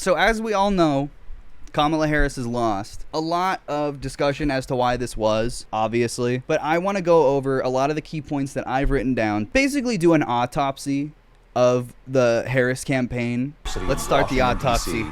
So as we all know, Kamala Harris has lost. A lot of discussion as to why this was, obviously. But I want to go over a lot of the key points that I've written down. Basically do an autopsy of the Harris campaign. Let's start the autopsy.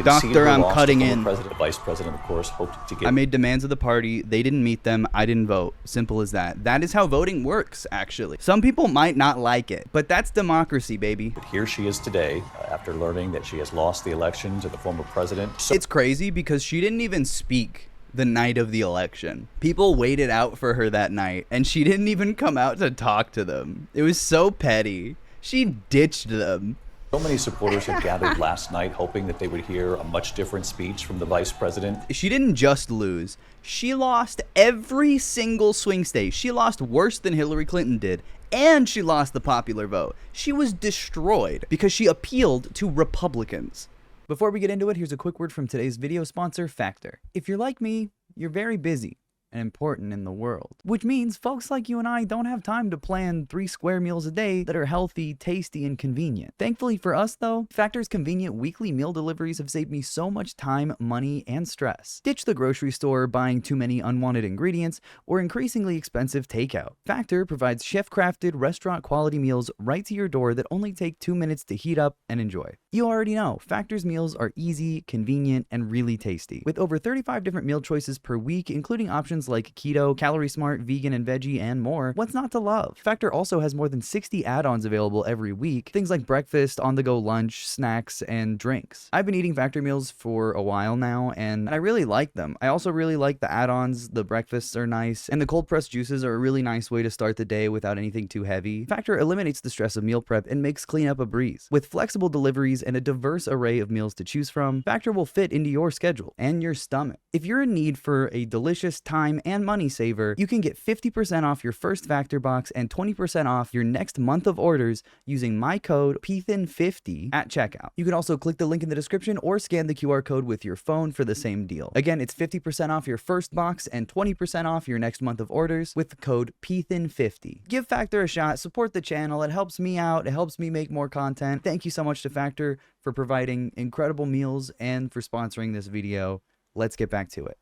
Doctor, I'm cutting in. Vice President, of course, hoped to get. I made demands of the party. They didn't meet them. I didn't vote. Simple as that. That is how voting works, actually. Some people might not like it, but that's democracy, baby. But here she is today, after learning that she has lost the election to the former president. It's crazy because she didn't even speak the night of the election. People waited out for her that night, and she didn't even come out to talk to them. It was so petty. She ditched them. So many supporters had gathered last night hoping that they would hear a much different speech from the vice president. She didn't just lose. She lost every single swing state. She lost worse than Hillary Clinton did. And she lost the popular vote. She was destroyed because she appealed to Republicans. Before we get into it, here's a quick word from today's video sponsor, Factor. If you're like me, you're very busy and important in the world, which means folks like you and I don't have time to plan 3 square meals a day that are healthy, tasty, and convenient. Thankfully for us though, Factor's convenient weekly meal deliveries have saved me so much time, money, and stress. Ditch the grocery store, buying too many unwanted ingredients, or increasingly expensive takeout. Factor provides chef-crafted, restaurant-quality meals right to your door that only take 2 minutes to heat up and enjoy. You already know, Factor's meals are easy, convenient, and really tasty. With over 35 different meal choices per week, including options like keto, calorie smart, vegan, and veggie, and more, what's not to love? Factor also has more than 60 add-ons available every week, things like breakfast, on-the-go lunch, snacks, and drinks. I've been eating Factor meals for a while now, and I really like them. I also really like the add-ons. The breakfasts are nice, and the cold-pressed juices are a really nice way to start the day without anything too heavy. Factor eliminates the stress of meal prep and makes cleanup a breeze. With flexible deliveries and a diverse array of meals to choose from, Factor will fit into your schedule and your stomach. If you're in need for a delicious time and money saver, you can get 50% off your first Factor box and 20% off your next month of orders using my code PTHIN50 at checkout. You can also click the link in the description or scan the QR code with your phone for the same deal. Again, it's 50% off your first box and 20% off your next month of orders with the code PTHIN50. Give Factor a shot, support the channel. It helps me out. It helps me make more content. Thank you so much to Factor for providing incredible meals and for sponsoring this video. Let's get back to it.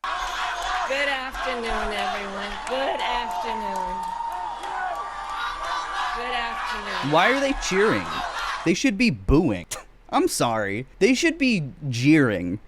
Good afternoon, everyone. Good afternoon. Good afternoon. Why are they cheering? They should be booing. I'm sorry. They should be jeering.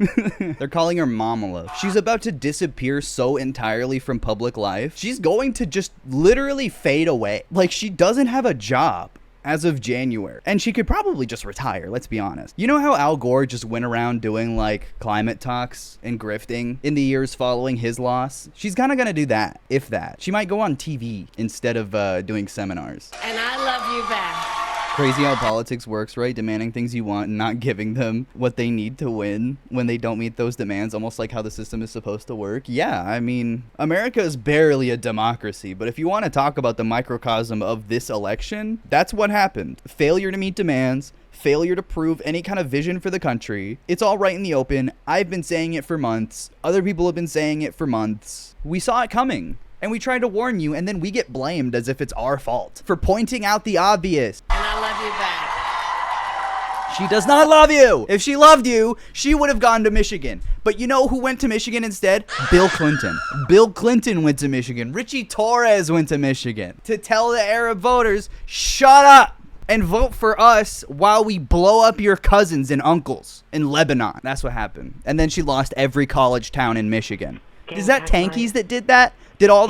They're calling her Mamala. She's about to disappear so entirely from public life. She's going to just literally fade away. Like, she doesn't have a job as of January. And she could probably just retire, let's be honest. You know how Al Gore just went around doing like climate talks and grifting in the years following his loss? She's kind of gonna do that, if that. She might go on TV instead of doing seminars. And I love you back. Crazy how politics works, right? Demanding things you want and not giving them what they need to win when they don't meet those demands, almost like how the system is supposed to work. Yeah, I mean, America is barely a democracy, but if you want to talk about the microcosm of this election, that's what happened. Failure to meet demands, failure to prove any kind of vision for the country. It's all right in the open. I've been saying it for months. Other people have been saying it for months. We saw it coming. And we tried to warn you, and then we get blamed as if it's our fault for pointing out the obvious. And I love you back. She does not love you. If she loved you, she would have gone to Michigan. But you know who went to Michigan instead? Bill Clinton. Bill Clinton went to Michigan. Richie Torres went to Michigan to tell the Arab voters, shut up and vote for us while we blow up your cousins and uncles in Lebanon. That's what happened. And then she lost every college town in Michigan. Is that Tankies that did that? Did all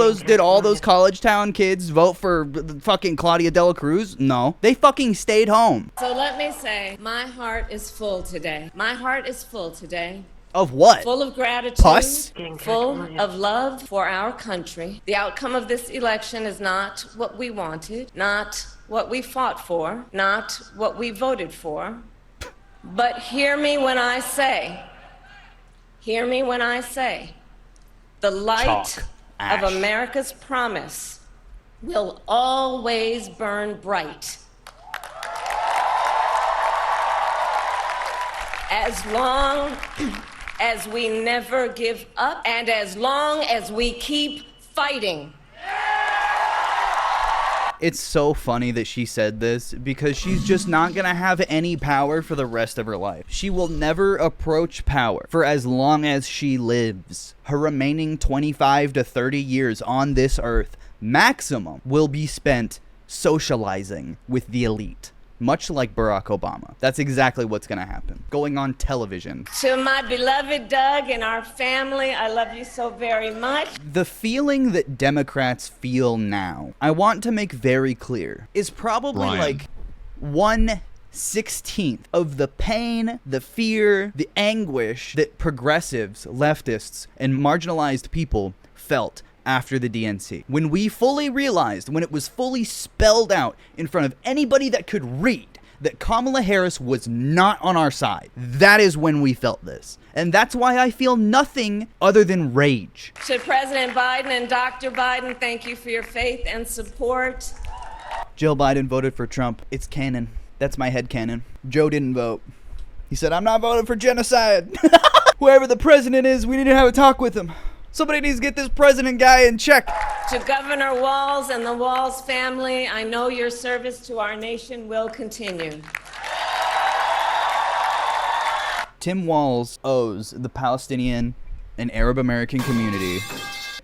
those college town kids vote for fucking Claudia Dela Cruz? No. They fucking stayed home. So let me say, my heart is full today. My heart is full today. Of what? Full of gratitude. Puss? Full of love for our country. The outcome of this election is not what we wanted, not what we fought for, not what we voted for. But hear me when I say, the light of America's promise will always burn bright. As long as we never give up and as long as we keep fighting. It's so funny that she said this because she's just not gonna have any power for the rest of her life. She will never approach power for as long as she lives. Her remaining 25 to 30 years on this earth, maximum, will be spent socializing with the elite. Much like Barack Obama. That's exactly what's going to happen. Going on television. To my beloved Doug and our family, I love you so very much. The feeling that Democrats feel now, I want to make very clear, is probably like 1/16 of the pain, the fear, the anguish that progressives, leftists, and marginalized people felt after the DNC. When we fully realized, when it was fully spelled out in front of anybody that could read, that Kamala Harris was not on our side, that is when we felt this. And that's why I feel nothing other than rage. To President Biden and Dr. Biden, thank you for your faith and support. Jill Biden voted for Trump. It's canon. That's my headcanon. Joe didn't vote. He said, I'm not voting for genocide. Whoever the president is, we need to have a talk with him. Somebody needs to get this president guy in check. To Governor Walz and the Walz family, I know your service to our nation will continue. Tim Walz owes the Palestinian and Arab American community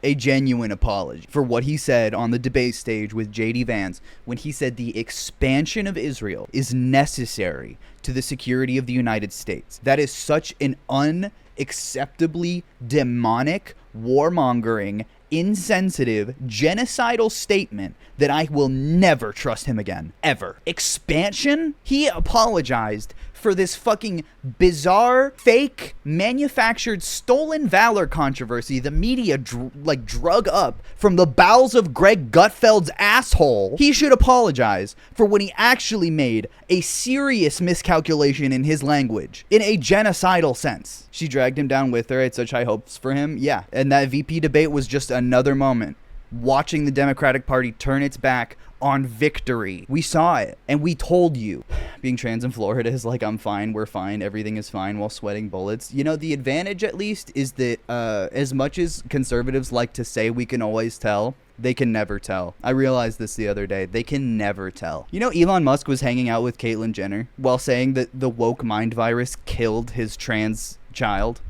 a genuine apology for what he said on the debate stage with J.D. Vance when he said the expansion of Israel is necessary to the security of the United States. That is such an unacceptably demonic, warmongering, insensitive, genocidal statement that I will never trust him again. Ever. Expansion? He apologized for this fucking bizarre, fake, manufactured, stolen valor controversy the media drug up from the bowels of Greg Gutfeld's asshole. He should apologize for when he actually made a serious miscalculation in his language, in a genocidal sense. She dragged him down with her. I had such high hopes for him. Yeah, and that VP debate was just another moment watching the Democratic Party turn its back on victory. We saw it, and we told you. Being trans in Florida is like, I'm fine, we're fine, everything is fine, while sweating bullets. You know, the advantage, at least, is that as much as conservatives like to say we can always tell, they can never tell. I realized this the other day. They can never tell. You know, Elon Musk was hanging out with Caitlyn Jenner while saying that the woke mind virus killed his trans child.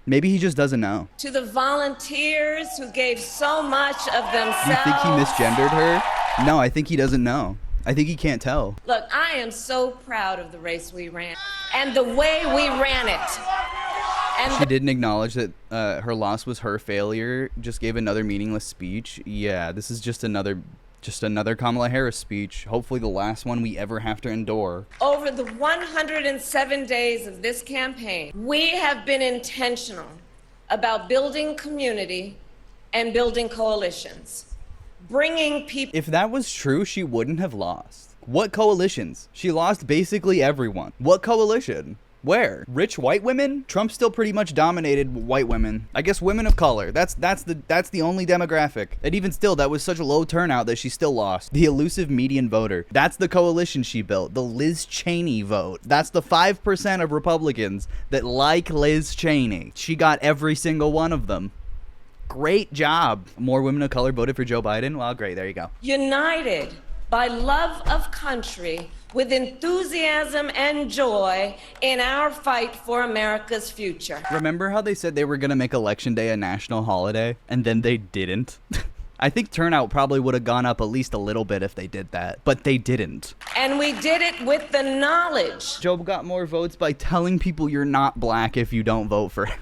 Maybe he just doesn't know. To the volunteers who gave so much of themselves. Do you think he misgendered her? No, I think he doesn't know. I think he can't tell. Look, I am so proud of the race we ran and the way we ran it. And she didn't acknowledge that her loss was her failure, just gave another meaningless speech. Yeah, this is just another Kamala Harris speech. Hopefully the last one we ever have to endure. Over the 107 days of this campaign, we have been intentional about building community and building coalitions. Bringing people. If that was true, she wouldn't have lost. What coalitions? She lost basically everyone. What coalition? Where? Rich white women? Trump still pretty much dominated white women. I guess women of color. That's the only demographic. And even still, that was such a low turnout that she still lost. The elusive median voter. That's the coalition she built. The Liz Cheney vote. That's the 5% of Republicans that like Liz Cheney. She got every single one of them. Great job. More women of color voted for Joe Biden. Well, great. There you go. United by love of country, with enthusiasm and joy in our fight for America's future. Remember how they said they were going to make Election Day a national holiday, and then they didn't? I think turnout probably would have gone up at least a little bit if they did that, but they didn't. And we did it with the knowledge. Joe got more votes by telling people you're not black if you don't vote for him.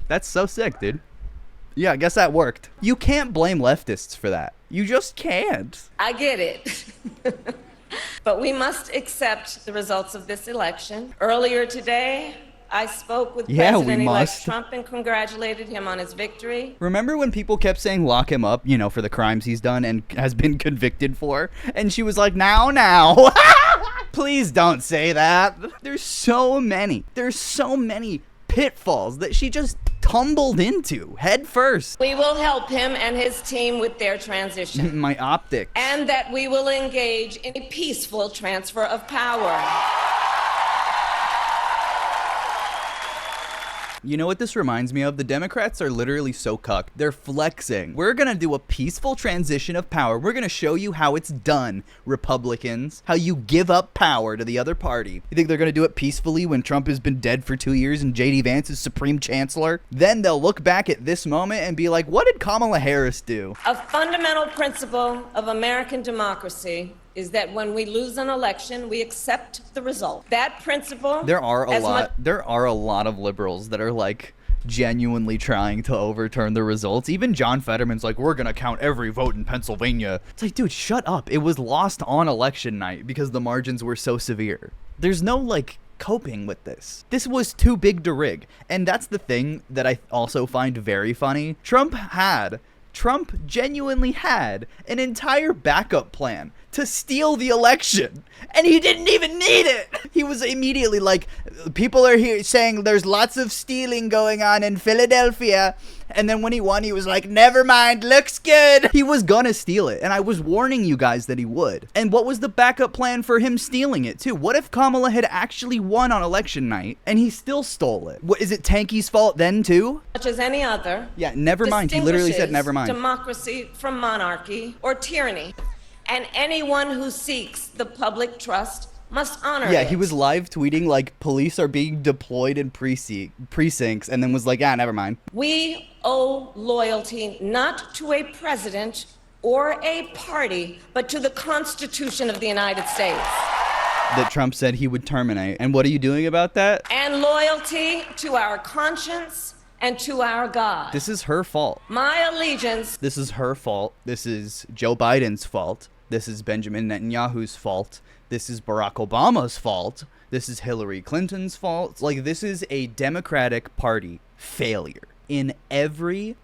That's so sick, dude. Yeah, I guess that worked. You can't blame leftists for that. You just can't. I get it. But we must accept the results of this election. Earlier today, I spoke with President-elect Trump and congratulated him on his victory. Remember when people kept saying lock him up, you know, for the crimes he's done and has been convicted for? And she was like, now. Please don't say that. There's so many pitfalls that she just tumbled into head first. We will help him and his team with their transition. My optics. And that we will engage in a peaceful transfer of power. You know what this reminds me of? The Democrats are literally so cucked. They're flexing. We're gonna do a peaceful transition of power. We're gonna show you how it's done, Republicans. How you give up power to the other party. You think they're gonna do it peacefully when Trump has been dead for 2 years and JD Vance is Supreme Chancellor? Then they'll look back at this moment and be like, what did Kamala Harris do? A fundamental principle of American democracy is that when we lose an election, we accept the result. That principle. There are a lot of liberals that are like genuinely trying to overturn the results. Even John Fetterman's like, we're gonna count every vote in Pennsylvania. It's like, dude, shut up. It was lost on election night because the margins were so severe. There's no like coping with this. This was too big to rig. And that's the thing that I also find very funny. Trump genuinely had an entire backup plan to steal the election, and he didn't even need it. He was immediately like, people are here saying there's lots of stealing going on in Philadelphia, and then when he won, he was like, never mind, looks good. He was gonna steal it, and I was warning you guys that he would. And what was the backup plan for him stealing it too? What if Kamala had actually won on election night and he still stole it? What, is it Tanky's fault then too? Much as any other. Yeah, never mind. He literally said never mind. Democracy from monarchy or tyranny. And anyone who seeks the public trust must honor it. Yeah, he was live tweeting like police are being deployed in precincts and then was like, never mind. We owe loyalty not to a president or a party, but to the Constitution of the United States. That Trump said he would terminate. And what are you doing about that? And loyalty to our conscience and to our God. This is her fault. My allegiance. This is her fault. This is Joe Biden's fault. This is Benjamin Netanyahu's fault. This is Barack Obama's fault. This is Hillary Clinton's fault. Like, this is a Democratic Party failure in every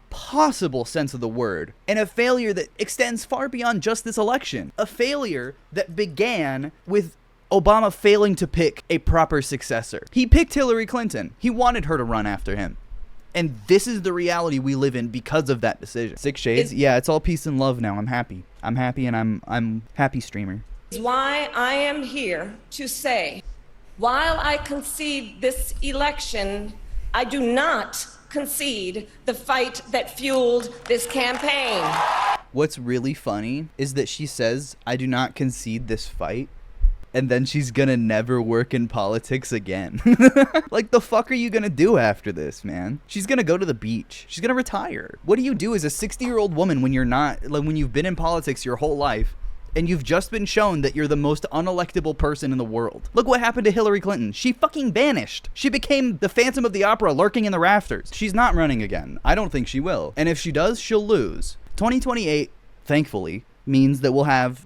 possible sense of the word. And a failure that extends far beyond just this election. A failure that began with Obama failing to pick a proper successor. He picked Hillary Clinton. He wanted her to run after him. And this is the reality we live in because of that decision. 6 Shades? Yeah, it's all peace and love now. I'm happy. I'm happy, and I'm happy streamer. Is why I am here to say, while I concede this election, I do not concede the fight that fueled this campaign. What's really funny is that she says, I do not concede this fight. And then she's gonna never work in politics again. Like, the fuck are you gonna do after this, man? She's gonna go to the beach. She's gonna retire. What do you do as a 60-year-old woman when you're not, like, when you've been in politics your whole life and you've just been shown that you're the most unelectable person in the world? Look what happened to Hillary Clinton. She fucking vanished. She became the Phantom of the Opera lurking in the rafters. She's not running again. I don't think she will. And if she does, she'll lose. 2028, thankfully, means that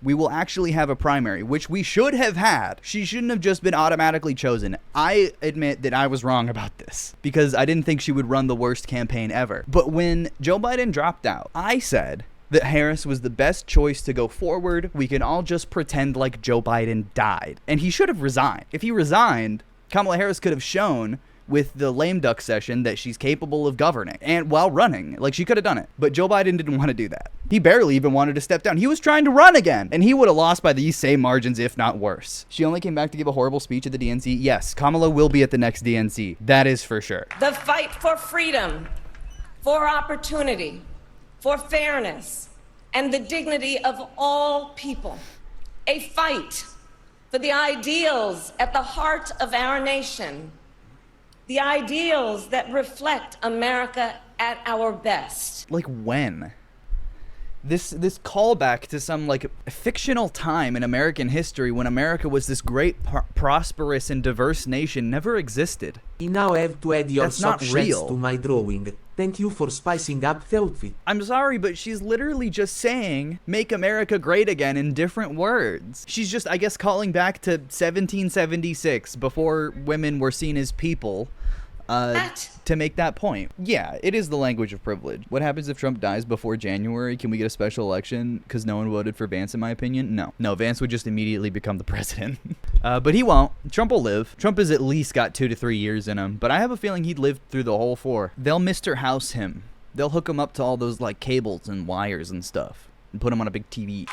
we will actually have a primary, which we should have had. She shouldn't have just been automatically chosen. I admit that I was wrong about this because I didn't think she would run the worst campaign ever. But when Joe Biden dropped out, I said that Harris was the best choice to go forward. We can all just pretend like Joe Biden died. And he should have resigned. If he resigned, Kamala Harris could have shown with the lame duck session that she's capable of governing and while running. Like, she could have done it. But Joe Biden didn't want to do that. He barely even wanted to step down. He was trying to run again, and he would have lost by these same margins, if not worse. She only came back to give a horrible speech at the DNC. Yes, Kamala will be at the next DNC. That is for sure. The fight for freedom, for opportunity, for fairness, and the dignity of all people. A fight for the ideals at the heart of our nation. The ideals that reflect America at our best. Like, when? This callback to some, like, fictional time in American history when America was this great, prosperous, and diverse nation never existed. I now have to add your That's not success real. to my drawing. Thank you for spicing up the outfit. I'm sorry, but she's literally just saying, make America great again in different words. She's just, I guess, calling back to 1776, before women were seen as people, to make that point. Yeah, it is the language of privilege. What happens if Trump dies before January? Can we get a special election because no one voted for Vance, in my opinion? No, Vance would just immediately become the president. But he won't. Trump will live. Trump has at least got 2 to 3 years in him, but I have a feeling he'd live through the whole 4. They'll Mr. House him. They'll hook him up to all those, like, cables and wires and stuff and put him on a big TV.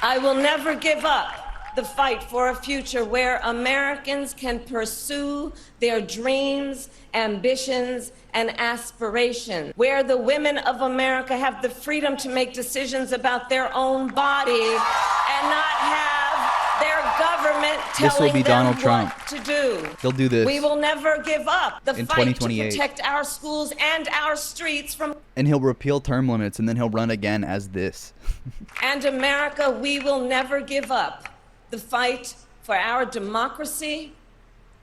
I will never give up the fight for a future where Americans can pursue their dreams, ambitions, and aspirations, where the women of America have the freedom to make decisions about their own body and not have their government This will telling be them Donald Trump. what to do. They'll do this. We will never give up the in fight to 2028. protect our schools and our streets from. And he'll repeal term limits, and then he'll run again as this. And America, we will never give up the fight for our democracy,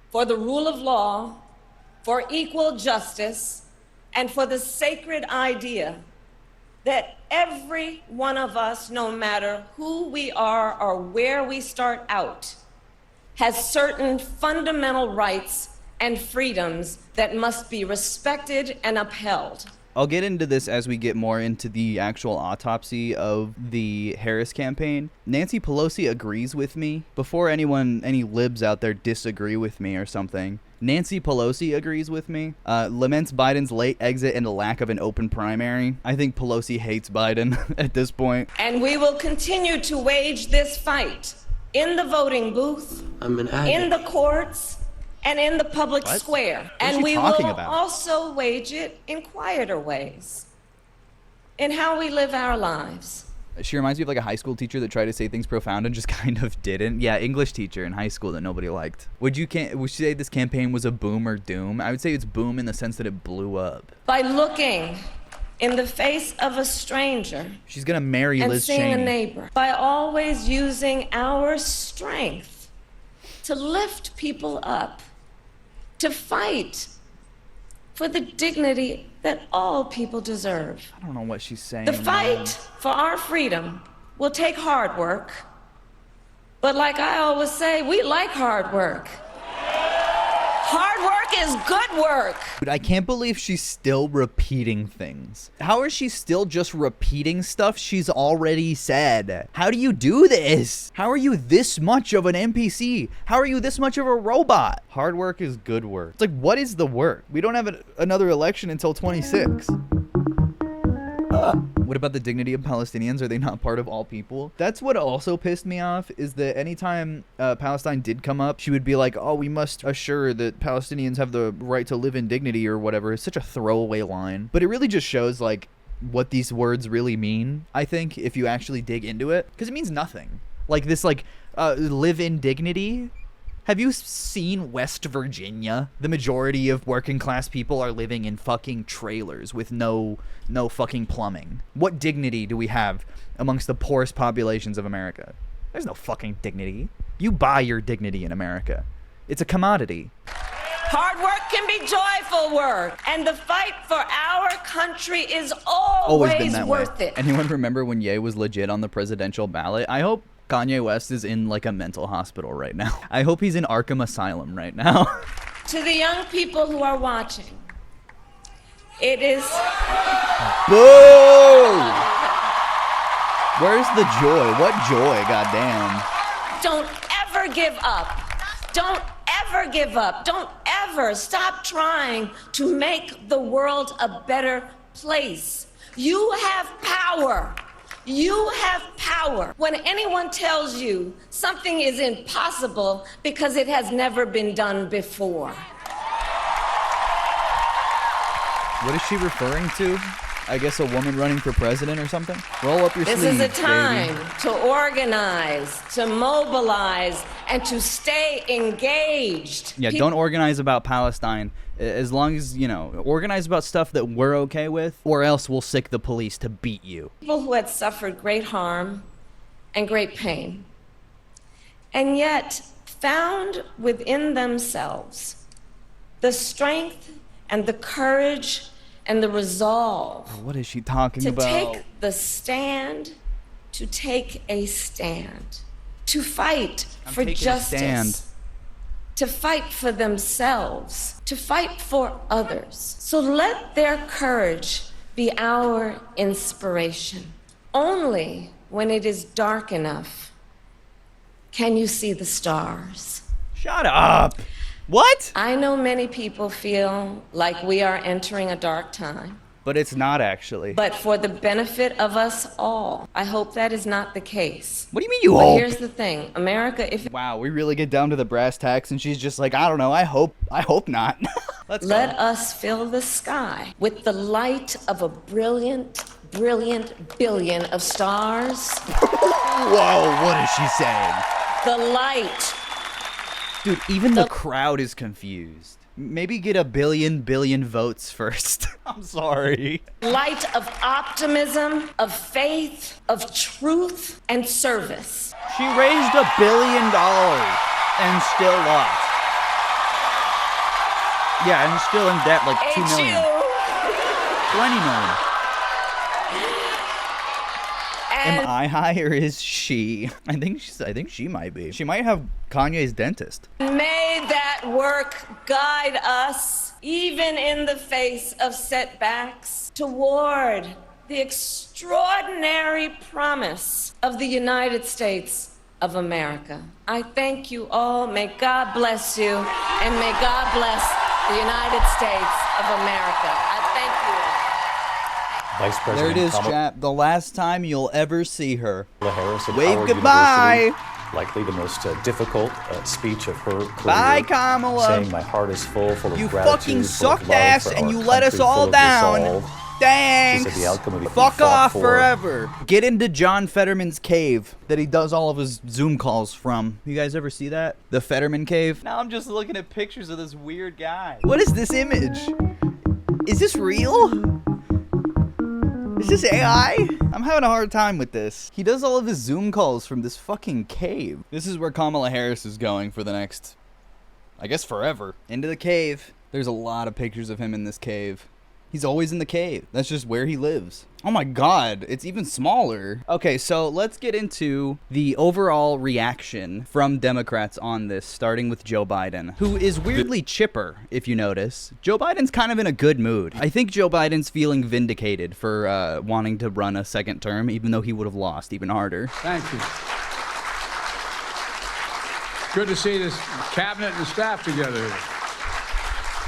for the rule of law, for equal justice, and for the sacred idea that every one of us, no matter who we are or where we start out, has certain fundamental rights and freedoms that must be respected and upheld. I'll get into this as we get more into the actual autopsy of the Harris campaign. Nancy Pelosi agrees with me. Before any libs out there disagree with me or something, Nancy Pelosi agrees with me. Laments Biden's late exit and the lack of an open primary. I think Pelosi hates Biden at this point. And we will continue to wage this fight in the voting booth, in the courts, and in the public square. What is And she we talking will about? also wage it in quieter ways, in how we live our lives. She reminds me of like a high school teacher that tried to say things profound and just kind of didn't. Yeah, English teacher in high school that nobody liked. Would you say this campaign was a boom or doom? I would say it's boom in the sense that it blew up. By looking in the face of a stranger She's gonna marry and Liz seeing a Cheney. neighbor. By always using our strength to lift people up, to fight for the dignity that all people deserve. I don't know what she's saying. The fight for our freedom will take hard work, but like I always say, we like hard work. Hard work is good work. Dude, I can't believe she's still repeating things. How is she still just repeating stuff she's already said? How do you do this? How are you this much of an NPC? How are you this much of a robot? Hard work is good work. It's like, what is the work? We don't have another election until 26. What about the dignity of Palestinians? Are they not part of all people? That's what also pissed me off, is that anytime Palestine did come up, she would be like, oh, we must assure that Palestinians have the right to live in dignity or whatever. It's such a throwaway line. But it really just shows like what these words really mean, I think, if you actually dig into it. Because it means nothing. Like this, like, live in dignity. Have you seen West Virginia? The majority of working class people are living in fucking trailers with no fucking plumbing. What dignity do we have amongst the poorest populations of America? There's no fucking dignity. You buy your dignity in America. It's a commodity. Hard work can be joyful work, and the fight for our country is always Been that worth way. it. Anyone remember when Ye was legit on the presidential ballot? I hope Kanye West is in like a mental hospital right now. I hope he's in Arkham Asylum right now. To the young people who are watching, it is... Boo! Where's the joy? What joy, goddamn? Don't ever give up. Don't ever give up. Don't ever stop trying to make the world a better place. You have power. You have power. When anyone tells you something is impossible because it has never been done before. What is she referring to? I guess a woman running for president or something? Roll up your This sleeves, is a time baby. to organize, to mobilize, and to stay engaged. Yeah, don't organize about Palestine. As long as, you know, organize about stuff that we're okay with, or else we'll sick the police to beat you. People who had suffered great harm and great pain, and yet found within themselves the strength and the courage and the resolve What is she talking to about? take the stand, to take a stand, to fight for taking a justice, stand. to fight for themselves, to fight for others. So let their courage be our inspiration. Only when it is dark enough can you see the stars. Shut up! What? I know many people feel like we are entering a dark time. But it's not actually. but for the benefit of us all. I hope that is not the case. What do you mean you But hope? here's the thing, America, if Wow, we really get down to the brass tacks and she's just like, I don't know, I hope not. Let's go. let us fill the sky with the light of a brilliant, brilliant billion of stars. Whoa, what is she saying? The light. Dude, even the crowd is confused. Maybe get a billion votes first. I'm sorry. Light of optimism, of faith, of truth, and service. She raised $1 billion and still lost. Yeah, and still in debt like 2 million. 20 million. Am I high or is she? I think she might be. She might have Kanye's dentist. May that work guide us, even in the face of setbacks, toward the extraordinary promise of the United States of America. I thank you all. May God bless you, and may God bless the United States of America. I thank you all. Vice President There it is, Kamala chap. The last time you'll ever see her. Harris at Wave Howard goodbye. University, likely the most difficult speech of her career. Bye, Kamala. Saying my heart is full of You gratitude, fucking full of sucked love ass for and our you let us country, all full of down. resolve. Thanks. She said the outcome of the Fuck we fought off for. forever. Get into John Fetterman's cave that he does all of his Zoom calls from. You guys ever see that? The Fetterman cave? Now I'm just looking at pictures of this weird guy. What is this image? Is this real? Is this AI? I'm having a hard time with this. He does all of his Zoom calls from this fucking cave. This is where Kamala Harris is going for the next, I guess, forever. Into the cave. There's a lot of pictures of him in this cave. He's always in the cave. That's just where he lives. Oh my god, it's even smaller. Okay, so let's get into the overall reaction from Democrats on this, starting with Joe Biden, who is weirdly chipper, if you notice. Joe Biden's kind of in a good mood. I think Joe Biden's feeling vindicated for wanting to run a second term, even though he would have lost even harder. Thank you. Good to see this cabinet and staff together here.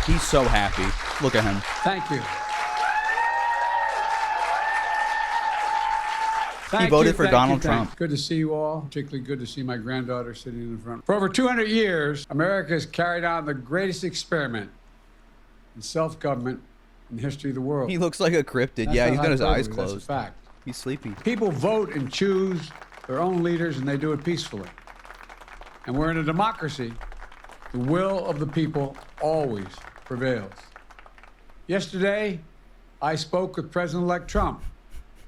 He's so happy. Look at him. Thank you. He voted for Donald Thank you. Trump. Good to see you all. Particularly good to see my granddaughter sitting in the front. For over 200 years, America has carried on the greatest experiment in self-government in the history of the world. He looks like a cryptid. That's Yeah, not he's got his eyes hyperbole, closed. That's a fact. He's sleepy. People vote and choose their own leaders, and they do it peacefully. And we're in a democracy. The will of the people always prevails. Yesterday, I spoke with President-elect Trump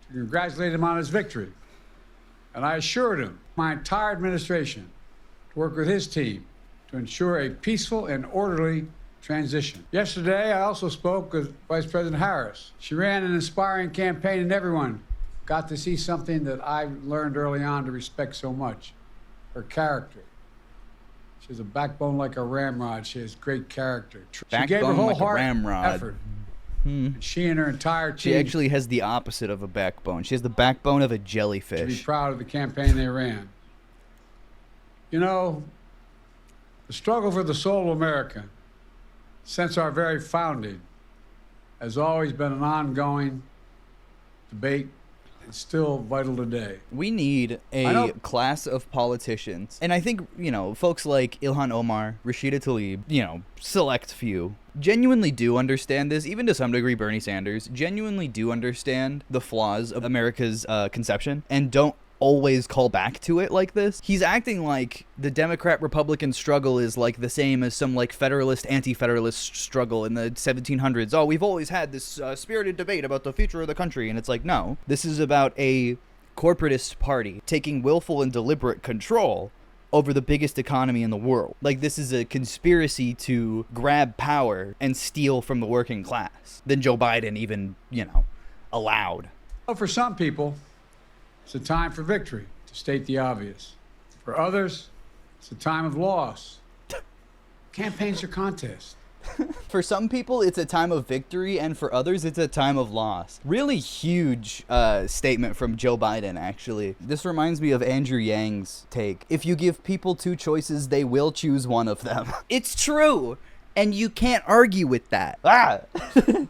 to congratulate him on his victory. And I assured him, my entire administration, to work with his team to ensure a peaceful and orderly transition. Yesterday, I also spoke with Vice President Harris. She ran an inspiring campaign, and everyone got to see something that I learned early on to respect so much, her character. She has a backbone like a ramrod. She has great character. She gave her Backbone whole like a heart ramrod. effort. And she and her entire team She actually has the opposite of a backbone. She has the backbone of a should be jellyfish. proud of the campaign they ran. You know, the struggle for the soul of America since our very founding has always been an ongoing debate. It's still vital today. We need I a know- class of politicians. And I think, folks like Ilhan Omar, Rashida Tlaib, select few, genuinely do understand this, even to some degree Bernie Sanders, genuinely do understand the flaws of America's conception and don't always call back to it like this. He's acting like the Democrat-Republican struggle is like the same as some like Federalist, anti-Federalist struggle in the 1700s. Oh, we've always had this spirited debate about the future of the country. And it's like, no, this is about a corporatist party taking willful and deliberate control over the biggest economy in the world. Like, this is a conspiracy to grab power and steal from the working class than Joe Biden even, allowed. Well, for some people, it's a time for victory, to state the obvious. For others, it's a time of loss. Campaigns are contests. For some people, it's a time of victory, and for others, it's a time of loss. Really huge statement from Joe Biden, actually. This reminds me of Andrew Yang's take. If you give people two choices, they will choose one of them. It's true. And you can't argue with that.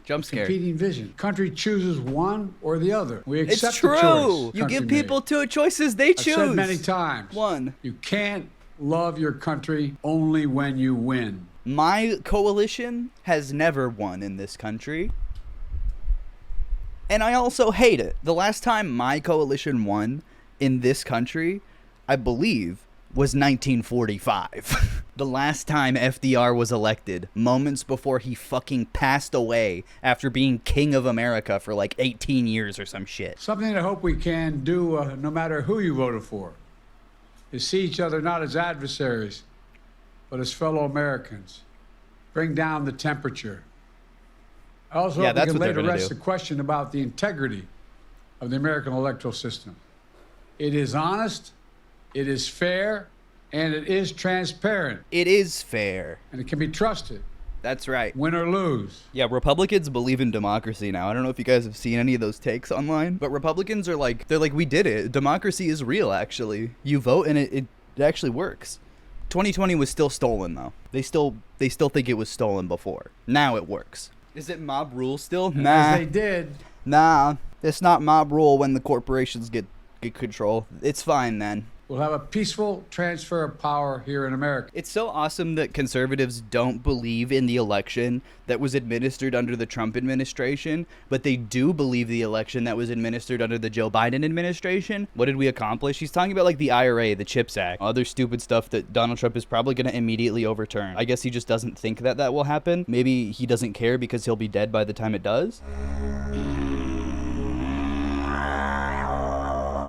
Jump scare. competing vision. Country chooses one or the other. We accept It's true. the choice. You give country people made. two choices, they I've choose. said many times. One. You can't love your country only when you win. My coalition has never won in this country. And I also hate it. The last time my coalition won in this country, I believe, was 1945. The last time FDR was elected, moments before he fucking passed away after being king of America for like 18 years or some shit. Something that I hope we can do, no matter who you voted for, is see each other not as adversaries, but as fellow Americans. Bring down the temperature. I also hope we that's can what they're lay to gonna rest do. the question about the integrity of the American electoral system. It is honest, it is fair, and it is transparent, It is fair. and it can be trusted, That's right. win or lose. Yeah, Republicans believe in democracy now. I don't know if you guys have seen any of those takes online, but Republicans are like, they're like, we did it. Democracy is real, actually. You vote and it actually works. 2020 was still stolen, though. They still think it was stolen before. Now it works. Is it mob rule still? And Nah. as they did, Nah. It's not mob rule when the corporations get control. It's fine then. we'll have a peaceful transfer of power here in America. It's so awesome that conservatives don't believe in the election that was administered under the Trump administration, but they do believe the election that was administered under the Joe Biden administration. What did we accomplish? He's talking about like the IRA, the CHIPS Act, other stupid stuff that Donald Trump is probably going to immediately overturn. I guess he just doesn't think that that will happen. Maybe he doesn't care because he'll be dead by the time it does.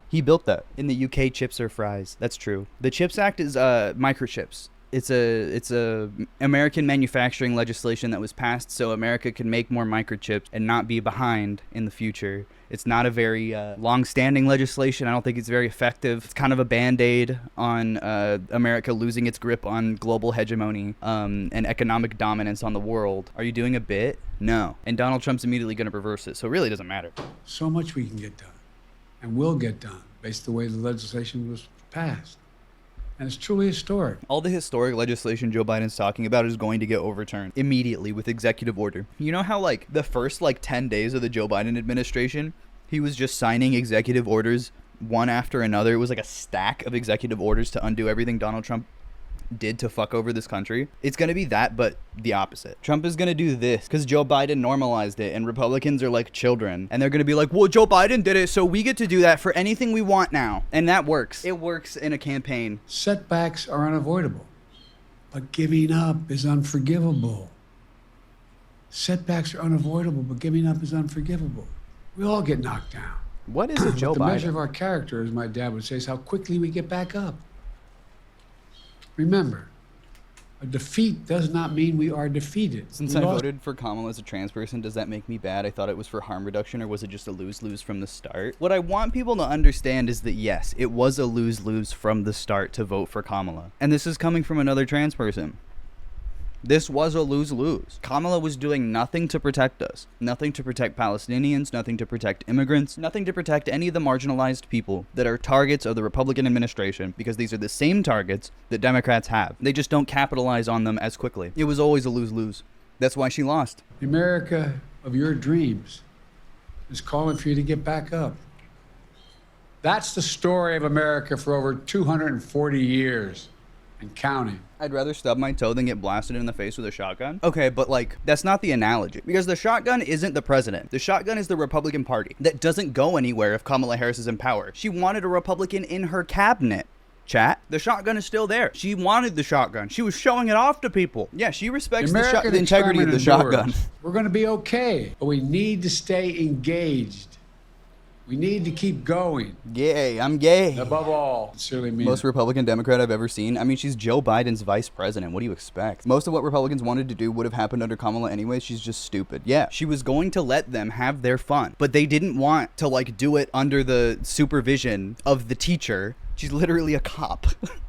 He built that. In the UK, chips are fries. That's true. The CHIPS Act is microchips. It's a American manufacturing legislation that was passed so America can make more microchips and not be behind in the future. It's not a very long-standing legislation. I don't think it's very effective. It's kind of a band-aid on America losing its grip on global hegemony and economic dominance on the world. Are you doing a bit? No. And Donald Trump's immediately going to reverse it, so it really doesn't matter. So much we can get done and will get done based on the way the legislation was passed. And it's truly historic. All the historic legislation Joe Biden's talking about is going to get overturned immediately with executive order. You know how like the first 10 days of the Joe Biden administration, he was just signing executive orders one after another. It was like a stack of executive orders to undo everything Donald Trump did to fuck over this country. It's going to be that, but the opposite. Trump is going to do this because Joe Biden normalized it, and Republicans are like children, and they're going to be like, well, Joe Biden did it, so we get to do that for anything we want now. And that works. It works in a campaign. Setbacks are unavoidable, but giving up is unforgivable. Setbacks are unavoidable, but giving up is unforgivable. We all get knocked down. What is it, Joe The measure of Biden? our character, as my dad would say, is how quickly we get back up. Remember, a defeat does not mean we are defeated. Since We I lost- voted for Kamala as a trans person, does that make me bad? I thought it was for harm reduction, or was it just a lose-lose from the start? What I want people to understand is that yes, it was a lose-lose from the start to vote for Kamala. And this is coming from another trans person. This was a lose-lose. Kamala was doing nothing to protect us. Nothing to protect Palestinians, nothing to protect immigrants, nothing to protect any of the marginalized people that are targets of the Republican administration, because these are the same targets that Democrats have. They just don't capitalize on them as quickly. It was always a lose-lose. That's why she lost. The America of your dreams is calling for you to get back up. That's the story of America for over 240 years and counting. I'd rather stub my toe than get blasted in the face with a shotgun. Okay, but that's not the analogy. Because the shotgun isn't the president. The shotgun is the Republican Party. That doesn't go anywhere if Kamala Harris is in power. She wanted a Republican in her cabinet. Chat. The shotgun is still there. She wanted the shotgun. She was showing it off to people. Yeah, she respects the integrity of the shotgun. We're going to be okay, but we need to stay engaged. We need to keep going. Gay. I'm gay. Above all, sincerely mean Most it. Republican Democrat I've ever seen. I mean, she's Joe Biden's vice president. What do you expect? Most of what Republicans wanted to do would have happened under Kamala anyway. She's just stupid. Yeah, she was going to let them have their fun, but they didn't want to do it under the supervision of the teacher. She's literally a cop.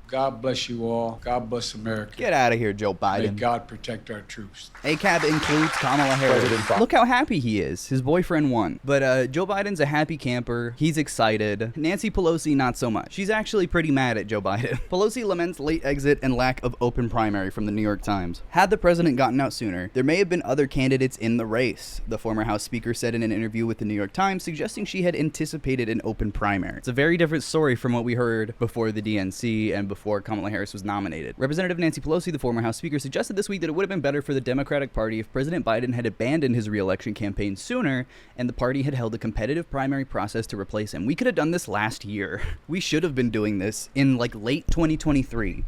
God bless you all. God bless America. Get out of here, Joe May Biden. God protect our troops. ACAB includes Kamala Harris. President Look how happy he is. His boyfriend won. But Joe Biden's a happy camper. He's excited. Nancy Pelosi, not so much. She's actually pretty mad at Joe Biden. Pelosi laments late exit and lack of open primary from the New York Times. Had the president gotten out sooner, there may have been other candidates in the race, the former House Speaker said in an interview with the New York Times, suggesting she had anticipated an open primary. It's a very different story from what we heard before the DNC and before Kamala Harris was nominated. Representative Nancy Pelosi, the former House Speaker, suggested this week that it would have been better for the Democratic Party if President Biden had abandoned his re-election campaign sooner and the party had held a competitive primary process to replace him. We could have done this last year. We should have been doing this in like late 2023.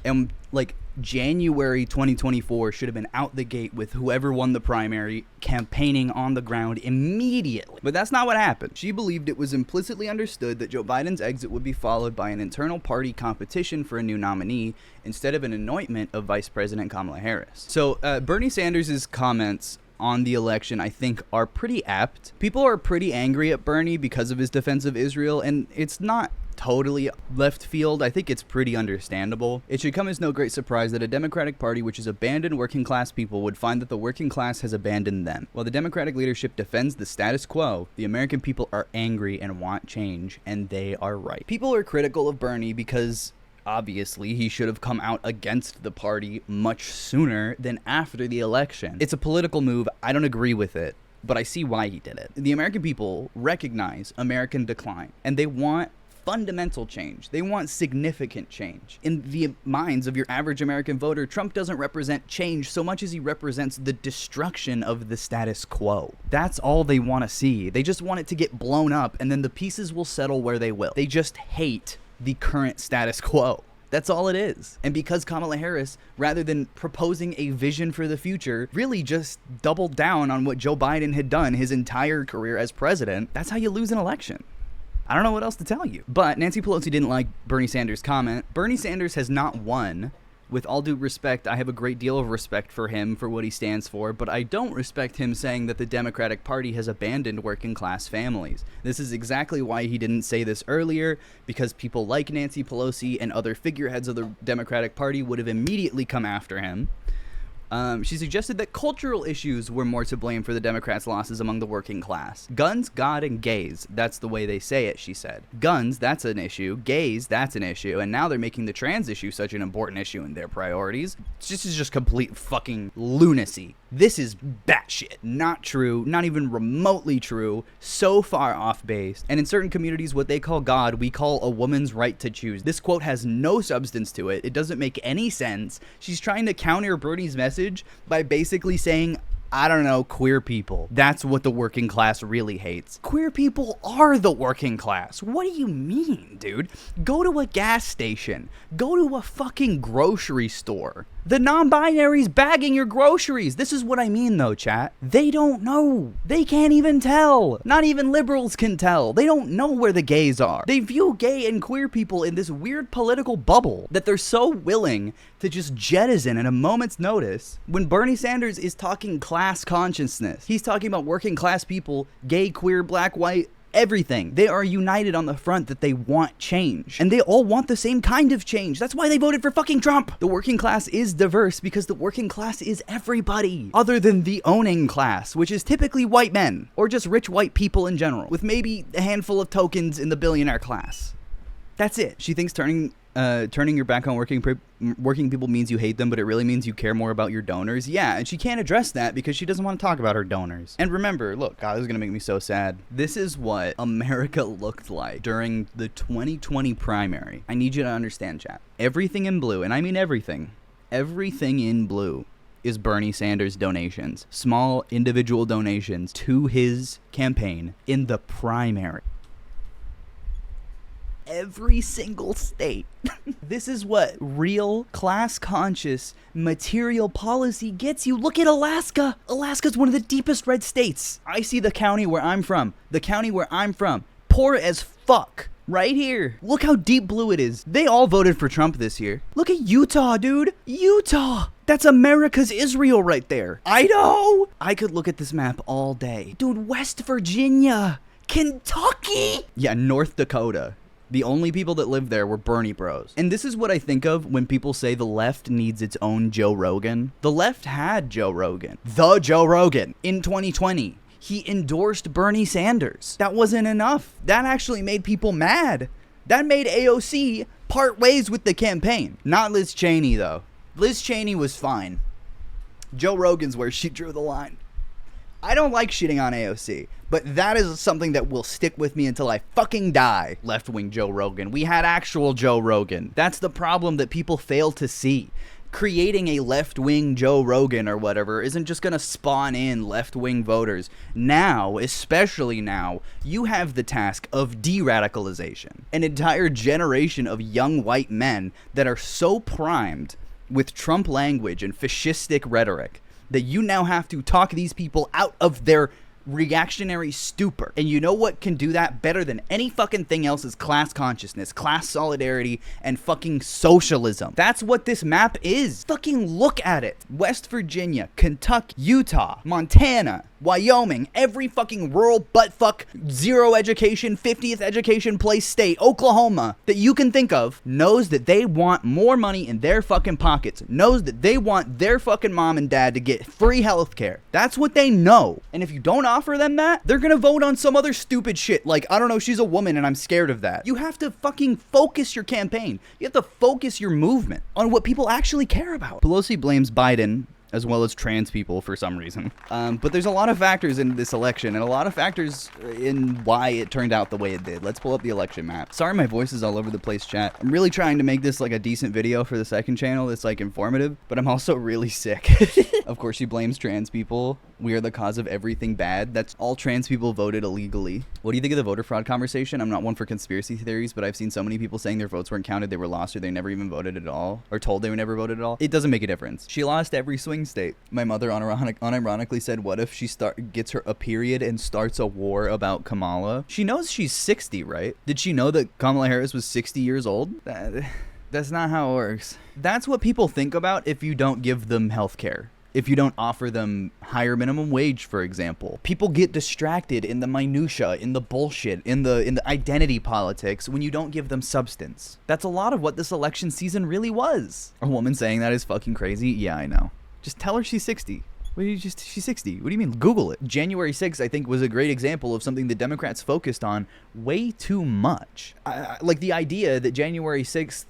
And like January 2024 should have been out the gate with whoever won the primary campaigning on the ground immediately. But that's not what happened. She believed it was implicitly understood that Joe Biden's exit would be followed by an internal party competition for a new nominee instead of an anointment of Vice President Kamala Harris. So Bernie Sanders' comments on the election, I think, are pretty apt. People are pretty angry at Bernie because of his defense of Israel, and it's not totally left field. I think it's pretty understandable. It should come as no great surprise that a Democratic Party which has abandoned working class people would find that the working class has abandoned them. While the Democratic leadership defends the status quo, the American people are angry and want change, and they are right. People are critical of Bernie because obviously he should have come out against the party much sooner than after the election. It's a political move. I don't agree with it, but I see why he did it. The American people recognize American decline, and they want fundamental change. They want significant change. In the minds of your average American voter, Trump doesn't represent change so much as he represents the destruction of the status quo. That's all they want to see. They just want it to get blown up, and then the pieces will settle where they will. They just hate the current status quo. That's all it is. And because Kamala Harris, rather than proposing a vision for the future, really just doubled down on what Joe Biden had done his entire career as president, that's how you lose an election. I don't know what else to tell you. But Nancy Pelosi didn't like Bernie Sanders' comment. Bernie Sanders has not won. With all due respect, I have a great deal of respect for him for what he stands for, but I don't respect him saying that the Democratic Party has abandoned working class families. This is exactly why he didn't say this earlier, because people like Nancy Pelosi and other figureheads of the Democratic Party would have immediately come after him. She suggested that cultural issues were more to blame for the Democrats' losses among the working class. Guns, God, and gays. That's the way they say it, she said. Guns, that's an issue. Gays, that's an issue. And now they're making the trans issue such an important issue in their priorities. This is just complete fucking lunacy. This is batshit. Not true. Not even remotely true. So far off base. And in certain communities, what they call God, we call a woman's right to choose. This quote has no substance to it. It doesn't make any sense. She's trying to counter Bernie's message by basically saying, I don't know, queer people. That's what the working class really hates. Queer people are the working class. What do you mean, dude? Go to a gas station. Go to a fucking grocery store. The non-binary's bagging your groceries. This is what I mean, though, chat. They don't know. They can't even tell. Not even liberals can tell. They don't know where the gays are. They view gay and queer people in this weird political bubble that they're so willing to just jettison at a moment's notice. When Bernie Sanders is talking class consciousness, he's talking about working class people, gay, queer, black, white, everything. They are united on the front that they want change. And they all want the same kind of change. That's why they voted for fucking Trump. The working class is diverse because the working class is everybody other than the owning class, which is typically white men or just rich white people in general, with maybe a handful of tokens in the billionaire class. That's it. She thinks turning your back on working people means you hate them, but it really means you care more about your donors. Yeah, and she can't address that because she doesn't want to talk about her donors. And remember, look, God, this is going to make me so sad. This is what America looked like during the 2020 primary. I need you to understand, chat. Everything in blue, and I mean everything in blue is Bernie Sanders donations. Small individual donations to his campaign in the primary. Every single state. This is what real class-conscious material policy gets you. Look at Alaska. Alaska's one of the deepest red states. I see the county where I'm from. Poor as fuck. Right here. Look how deep blue it is. They all voted for Trump this year. Look at Utah, dude. Utah. That's America's Israel right there. Idaho. I could look at this map all day. Dude, West Virginia. Kentucky. Yeah, North Dakota. The only people that lived there were Bernie bros. And this is what I think of when people say the left needs its own Joe Rogan. The left had Joe Rogan. The Joe Rogan in 2020. He endorsed Bernie Sanders. That wasn't enough. That actually made people mad. That made AOC part ways with the campaign. Not Liz Cheney, though. Liz Cheney was fine. Joe Rogan's where she drew the line. I don't like shitting on AOC, but that is something that will stick with me until I fucking die. Left-wing Joe Rogan. We had actual Joe Rogan. That's the problem that people fail to see. Creating a left-wing Joe Rogan or whatever isn't just going to spawn in left-wing voters. Now, especially now, you have the task of de-radicalization. An entire generation of young white men that are so primed with Trump language and fascistic rhetoric that you now have to talk these people out of their reactionary stupor. And you know what can do that better than any fucking thing else is class consciousness, class solidarity, and fucking socialism. That's what this map is. Fucking look at it. West Virginia, Kentucky, Utah, Montana, Wyoming, every fucking rural buttfuck, zero education, 50th education place state, Oklahoma, that you can think of, knows that they want more money in their fucking pockets, knows that they want their fucking mom and dad to get free healthcare. That's what they know. And if you don't offer them that, they're gonna vote on some other stupid shit like, I don't know, she's a woman and I'm scared of that. You have to fucking focus your campaign. You have to focus your movement on what people actually care about. Pelosi blames Biden as well as trans people for some reason. But there's a lot of factors in this election and a lot of factors in why it turned out the way it did. Let's pull up the election map. Sorry my voice is all over the place, chat. I'm really trying to make this like a decent video for the second channel that's like informative, but I'm also really sick. Of course, she blames trans people. We are the cause of everything bad. That's all trans people voted illegally. What do you think of the voter fraud conversation? I'm not one for conspiracy theories, but I've seen so many people saying their votes weren't counted, they were lost, or they never even voted at all, or told they were never voted at all. It doesn't make a difference. She lost every swing state. My mother unironically said, what if she gets her a period and starts a war about Kamala? She knows she's 60, right? Did she know that Kamala Harris was 60 years old? That's not how it works. That's what people think about if you don't give them health care. If you don't offer them higher minimum wage, for example. People get distracted in the minutia, in the bullshit, in the identity politics when you don't give them substance. That's a lot of what this election season really was. A woman saying that is fucking crazy? Yeah, I know. Just tell her she's 60. She's 60. What do you mean? Google it. January 6th, I think, was a great example of something the Democrats focused on way too much. Like the idea that January 6th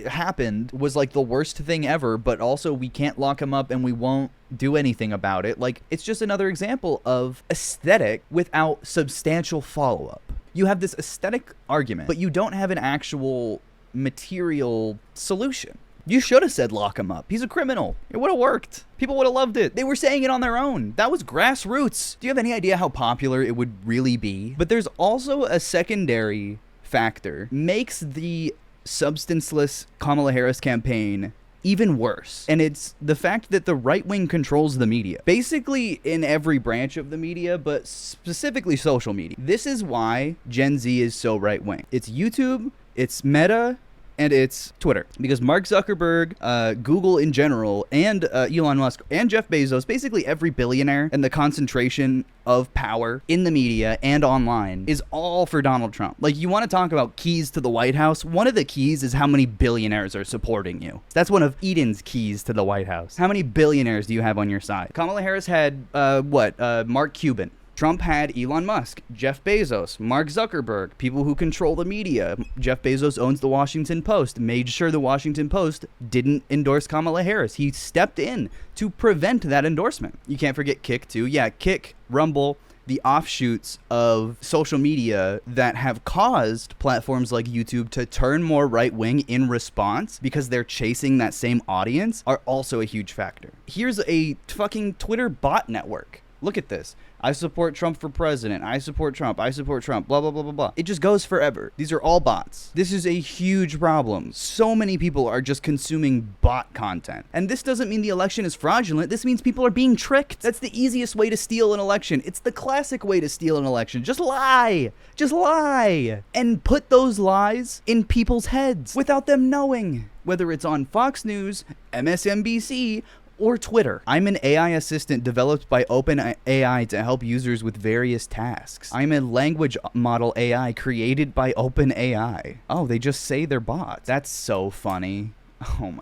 happened was like the worst thing ever, but also we can't lock him up and we won't do anything about it. Like, it's just another example of aesthetic without substantial follow-up. You have this aesthetic argument, but you don't have an actual material solution. You should have said lock him up. He's a criminal. It would have worked. People would have loved it. They were saying it on their own. That was grassroots. Do you have any idea how popular it would really be? But there's also a secondary factor. Makes the substanceless Kamala Harris campaign even worse. And it's the fact that the right wing controls the media. Basically in every branch of the media, but specifically social media. This is why Gen Z is so right wing. It's YouTube, it's Meta, and it's Twitter. Because Mark Zuckerberg, Google in general, and Elon Musk, and Jeff Bezos, basically every billionaire, and the concentration of power in the media and online is all for Donald Trump. Like, you want to talk about keys to the White House? One of the keys is how many billionaires are supporting you. That's one of Eden's keys to the White House. How many billionaires do you have on your side? Kamala Harris had, Mark Cuban. Trump had Elon Musk, Jeff Bezos, Mark Zuckerberg, people who control the media. Jeff Bezos owns the Washington Post, made sure the Washington Post didn't endorse Kamala Harris. He stepped in to prevent that endorsement. You can't forget Kick, too. Yeah, Kick, Rumble, the offshoots of social media that have caused platforms like YouTube to turn more right-wing in response because they're chasing that same audience are also a huge factor. Here's a fucking Twitter bot network. Look at this. I support Trump for president. I support Trump. I support Trump. Blah, blah, blah, blah, blah. It just goes forever. These are all bots. This is a huge problem. So many people are just consuming bot content. And this doesn't mean the election is fraudulent. This means people are being tricked. That's the easiest way to steal an election. It's the classic way to steal an election. Just lie. Just lie. And put those lies in people's heads without them knowing. Whether it's on Fox News, MSNBC, Or Twitter. I'm an AI assistant developed by OpenAI to help users with various tasks. I'm a language model AI created by OpenAI. Oh, they just say they're bots. That's so funny.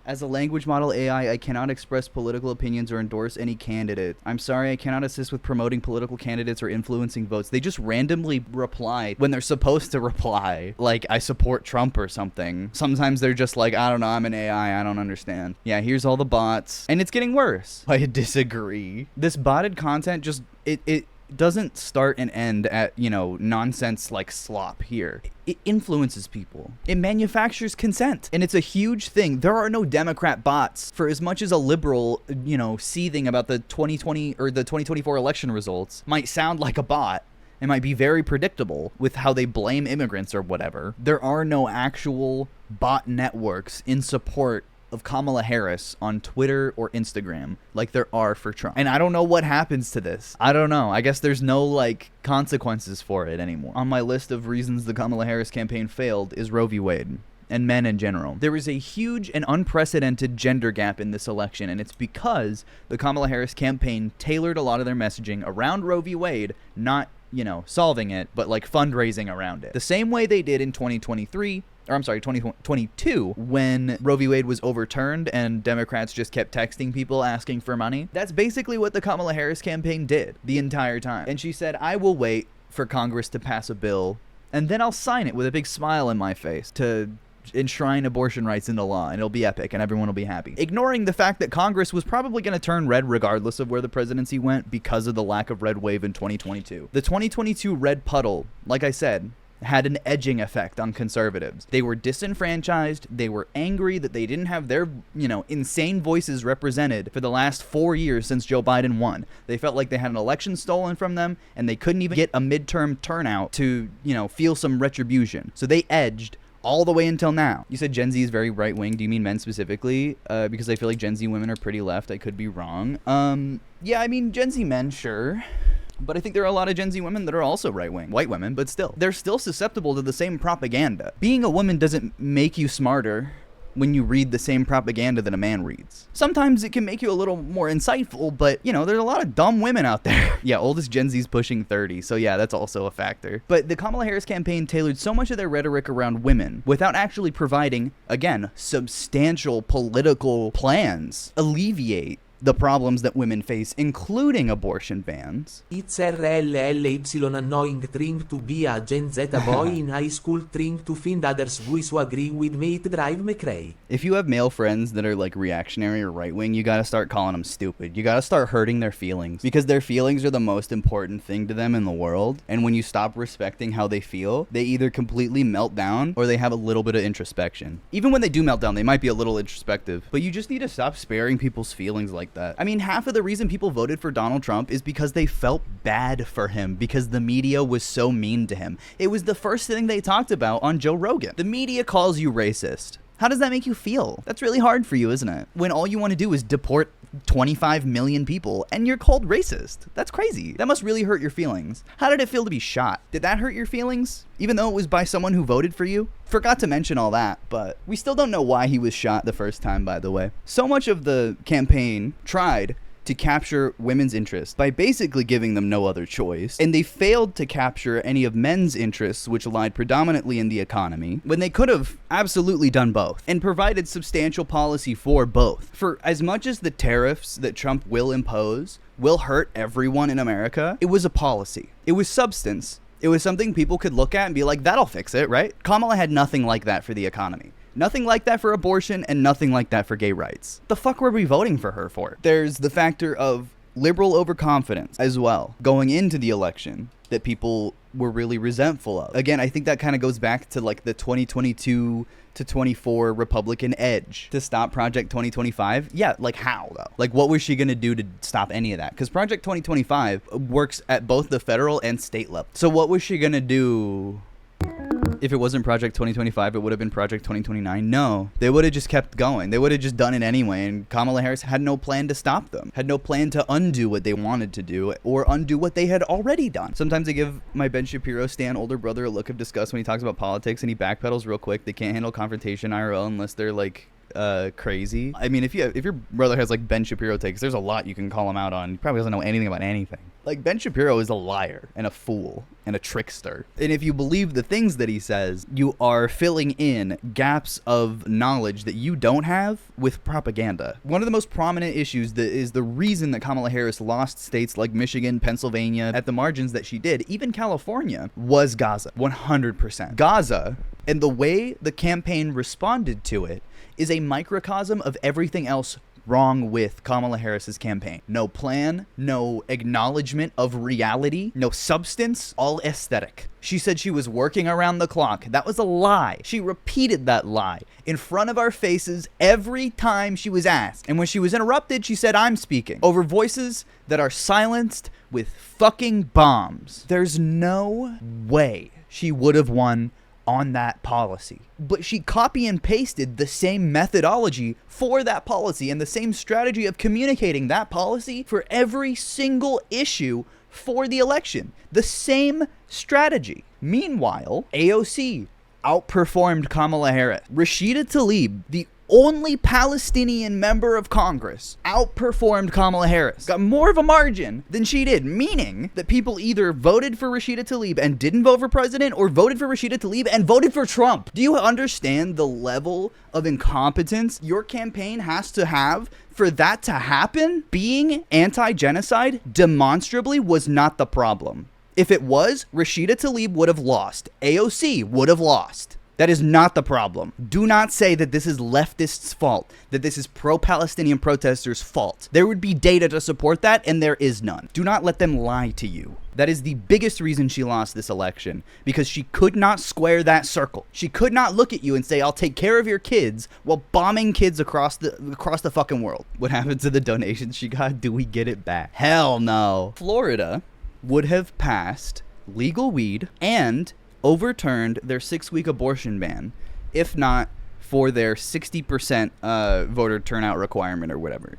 As a language model AI, I cannot express political opinions or endorse any candidate. I'm sorry, I cannot assist with promoting political candidates or influencing votes. They just randomly reply when they're supposed to reply. Like, I support Trump or something. Sometimes they're just like, I don't know, I'm an AI, I don't understand. Yeah, here's all the bots. And it's getting worse. I disagree. This botted content just, it doesn't start and end at, you know, nonsense like slop here. It influences people. It manufactures consent. And it's a huge thing. There are no Democrat bots. For as much as a liberal, you know, seething about the 2020 or the 2024 election results might sound like a bot, it might be very predictable with how they blame immigrants or whatever, there are no actual bot networks in support of Kamala Harris on Twitter or Instagram like there are for Trump. And I don't know what happens to this. I don't know. I guess there's no like consequences for it anymore. On my list of reasons the Kamala Harris campaign failed is Roe v. Wade and men in general. There is a huge and unprecedented gender gap in this election, and it's because the Kamala Harris campaign tailored a lot of their messaging around Roe v. Wade, not, you know, solving it, but like fundraising around it. The same way they did in 2022, when Roe v. Wade was overturned and Democrats just kept texting people asking for money. That's basically what the Kamala Harris campaign did the entire time. And she said, I will wait for Congress to pass a bill, and then I'll sign it with a big smile in my face to enshrine abortion rights into law, and it'll be epic and everyone will be happy. Ignoring the fact that Congress was probably going to turn red regardless of where the presidency went because of the lack of red wave in 2022. The 2022 red puddle, like I said, had an edging effect on conservatives. They were disenfranchised. They were angry that they didn't have their, you know, insane voices represented for the last 4 years since Joe Biden won. They felt like they had an election stolen from them, and they couldn't even get a midterm turnout to, you know, feel some retribution. So they edged all the way until now. You said Gen Z is very right-wing. Do you mean men specifically? Because I feel like Gen Z women are pretty left. I could be wrong. Yeah, I mean, Gen Z men, sure. But I think there are a lot of Gen Z women that are also right-wing. White women, but still. They're still susceptible to the same propaganda. Being a woman doesn't make you smarter when you read the same propaganda that a man reads. Sometimes it can make you a little more insightful, but, you know, there's a lot of dumb women out there. Yeah, oldest Gen Z's pushing 30, so yeah, that's also a factor. But the Kamala Harris campaign tailored so much of their rhetoric around women without actually providing, again, substantial political plans, alleviate the problems that women face, including abortion bans. It's RLLY annoying trying to be a Gen Z boy in high school trying to find others boys who agree with me. It drive me crazy. If you have male friends that are like reactionary or right-wing, you gotta start calling them stupid. You gotta start hurting their feelings, because their feelings are the most important thing to them in the world. And when you stop respecting how they feel, they either completely melt down or they have a little bit of introspection. Even when they do melt down, they might be a little introspective, but you just need to stop sparing people's feelings like that. I mean, half of the reason people voted for Donald Trump is because they felt bad for him because the media was so mean to him. It was the first thing they talked about on Joe Rogan. The media calls you racist. How does that make you feel? That's really hard for you, isn't it? When all you want to do is deport 25 million people and you're called racist. That's crazy. That must really hurt your feelings. How did it feel to be shot? Did that hurt your feelings? Even though it was by someone who voted for you? Forgot to mention all that, but we still don't know why he was shot the first time, by the way. So much of the campaign tried to capture women's interests by basically giving them no other choice, and they failed to capture any of men's interests, which lied predominantly in the economy, when they could have absolutely done both and provided substantial policy for both. For as much as the tariffs that Trump will impose will hurt everyone in America, it was a policy. It was substance. It was something people could look at and be like, that'll fix it, right? Kamala had nothing like that for the economy. Nothing like that for abortion, and nothing like that for gay rights. The fuck were we voting for her for? There's the factor of liberal overconfidence as well, going into the election, that people were really resentful of. Again, I think that kind of goes back to like the 2022 to 24 Republican edge to stop Project 2025. Yeah, like how though? Like what was she gonna do to stop any of that? Because Project 2025 works at both the federal and state level. So what was she gonna do? If it wasn't Project 2025, it would have been Project 2029. No, they would have just kept going. They would have just done it anyway, and Kamala Harris had no plan to stop them, had no plan to undo what they wanted to do or undo what they had already done. Sometimes I give my Ben Shapiro stan older brother a look of disgust when he talks about politics, and he backpedals real quick. They can't handle confrontation IRL unless they're like crazy. I mean, if your brother has like Ben Shapiro takes, there's a lot you can call him out on. He probably doesn't know anything about anything. Like, Ben Shapiro is a liar and a fool and a trickster. And if you believe the things that he says, you are filling in gaps of knowledge that you don't have with propaganda. One of the most prominent issues that is the reason that Kamala Harris lost states like Michigan, Pennsylvania at the margins that she did, even California, was Gaza. 100%. Gaza, and the way the campaign responded to it, is a microcosm of everything else wrong with Kamala Harris's campaign. No plan, no acknowledgement of reality, no substance, all aesthetic. She said she was working around the clock. That was a lie. She repeated that lie in front of our faces every time she was asked. And when she was interrupted, she said, "I'm speaking," over voices that are silenced with fucking bombs. There's no way she would have won on that policy. But she copy and pasted the same methodology for that policy and the same strategy of communicating that policy for every single issue for the election. The same strategy. Meanwhile, AOC outperformed Kamala Harris. Rashida Tlaib, the only Palestinian member of Congress, outperformed Kamala Harris. Got more of a margin than she did, meaning that people either voted for Rashida Tlaib and didn't vote for president, or voted for Rashida Tlaib and voted for Trump. Do you understand the level of incompetence your campaign has to have for that to happen? Being anti-genocide demonstrably was not the problem. If it was, Rashida Tlaib would have lost. AOC would have lost. That is not the problem. Do not say that this is leftists' fault, that this is pro-Palestinian protesters' fault. There would be data to support that, and there is none. Do not let them lie to you. That is the biggest reason she lost this election, because she could not square that circle. She could not look at you and say, "I'll take care of your kids," while bombing kids across the fucking world. What happened to the donations she got? Do we get it back? Hell no. Florida would have passed legal weed and overturned their 6-week abortion ban, if not for their 60% voter turnout requirement or whatever.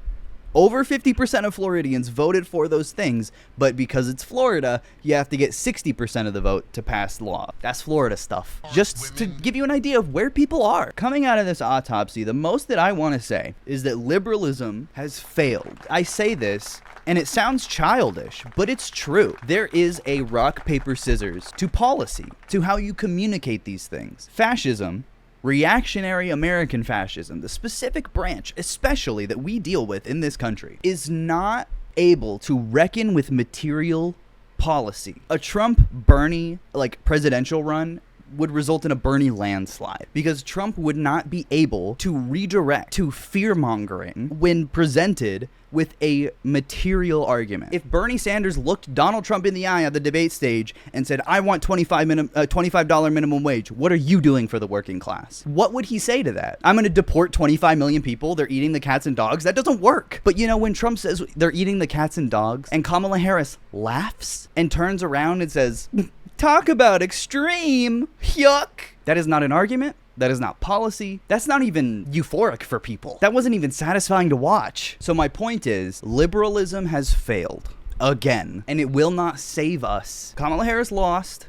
Over 50% of Floridians voted for those things, but because it's Florida, you have to get 60% of the vote to pass law. That's Florida stuff. Just to give you an idea of where people are. Coming out of this autopsy, the most that I want to say is that liberalism has failed. I say this, and it sounds childish, but it's true. There is a rock, paper, scissors to policy, to how you communicate these things. Fascism, reactionary American fascism, the specific branch especially that we deal with in this country, is not able to reckon with material policy. A Trump-Bernie presidential run would result in a Bernie landslide, because Trump would not be able to redirect to fear-mongering when presented with a material argument. If Bernie Sanders looked Donald Trump in the eye on the debate stage and said, "I want $25 minimum wage. What are you doing for the working class?" What would he say to that? "I'm going to deport 25 million people. They're eating the cats and dogs." That doesn't work. But when Trump says they're eating the cats and dogs, and Kamala Harris laughs and turns around and says, "Talk about extreme. Yuck." That is not an argument. That is not policy. That's not even euphoric for people. That wasn't even satisfying to watch. So my point is, liberalism has failed again, and it will not save us. Kamala Harris lost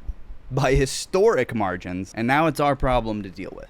by historic margins, and now it's our problem to deal with.